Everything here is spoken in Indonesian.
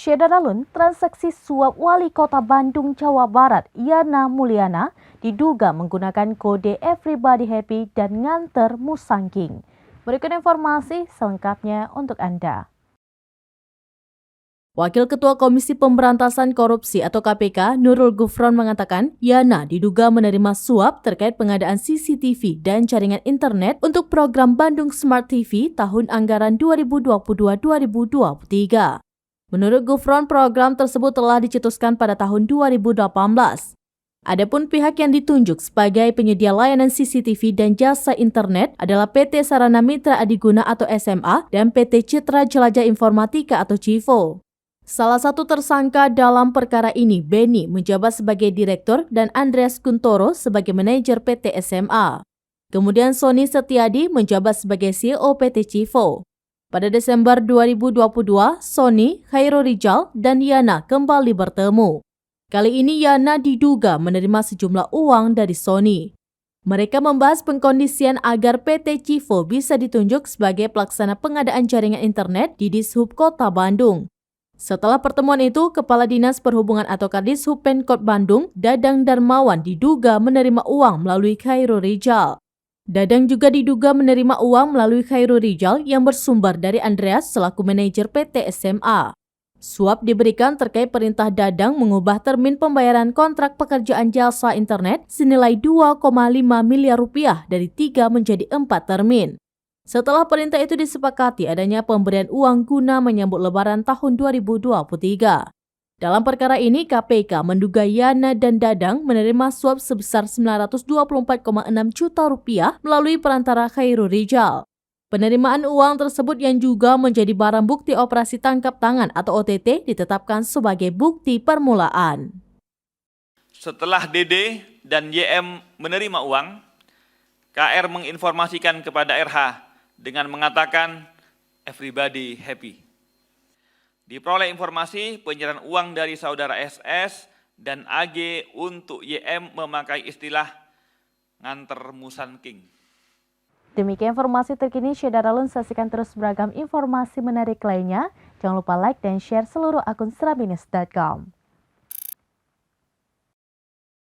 Syedaralun, transaksi suap Wali Kota Bandung, Jawa Barat, Yana Mulyana, diduga menggunakan kode Everybody Happy dan nganter Musangking. Berikut informasi selengkapnya untuk Anda. Wakil Ketua Komisi Pemberantasan Korupsi atau KPK, Nurul Gufron mengatakan, Yana diduga menerima suap terkait pengadaan CCTV dan jaringan internet untuk program Bandung Smart TV tahun anggaran 2022-2023. Menurut Gufron, program tersebut telah dicetuskan pada tahun 2018. Adapun pihak yang ditunjuk sebagai penyedia layanan CCTV dan jasa internet adalah PT Sarana Mitra Adiguna atau SMA dan PT Citra Jelajah Informatika atau CIVO. Salah satu tersangka dalam perkara ini, Beni, menjabat sebagai direktur dan Andreas Kuntoro sebagai manajer PT SMA. Kemudian Sony Setiadi menjabat sebagai CEO PT CIVO. Pada Desember 2022, Sony, Khairul Rijal, dan Yana kembali bertemu. Kali ini Yana diduga menerima sejumlah uang dari Sony. Mereka membahas pengkondisian agar PT CIVO bisa ditunjuk sebagai pelaksana pengadaan jaringan internet di Dishub Kota Bandung. Setelah pertemuan itu, Kepala Dinas Perhubungan atau Kadishub Pemkot Bandung, Dadang Darmawan diduga menerima uang melalui Khairul Rijal. Dadang juga diduga menerima uang melalui Khairul Rijal yang bersumber dari Andreas selaku manajer PT SMA. Suap diberikan terkait perintah Dadang mengubah termin pembayaran kontrak pekerjaan jasa internet senilai 2,5 miliar rupiah dari 3 menjadi 4 termin. Setelah perintah itu disepakati adanya pemberian uang guna menyambut Lebaran tahun 2023. Dalam perkara ini, KPK menduga Yana dan Dadang menerima suap sebesar 924,6 juta rupiah melalui perantara Khairul Rijal. Penerimaan uang tersebut yang juga menjadi barang bukti operasi tangkap tangan atau OTT ditetapkan sebagai bukti permulaan. Setelah DD dan YM menerima uang, KR menginformasikan kepada RH dengan mengatakan everybody happy. Diperoleh informasi penyerahan uang dari saudara SS dan AG untuk YM memakai istilah nganter Musangking. Demikian informasi terkini, Syedaralun, saksikan terus beragam informasi menarik lainnya. Jangan lupa like dan share seluruh akun serabinews.com.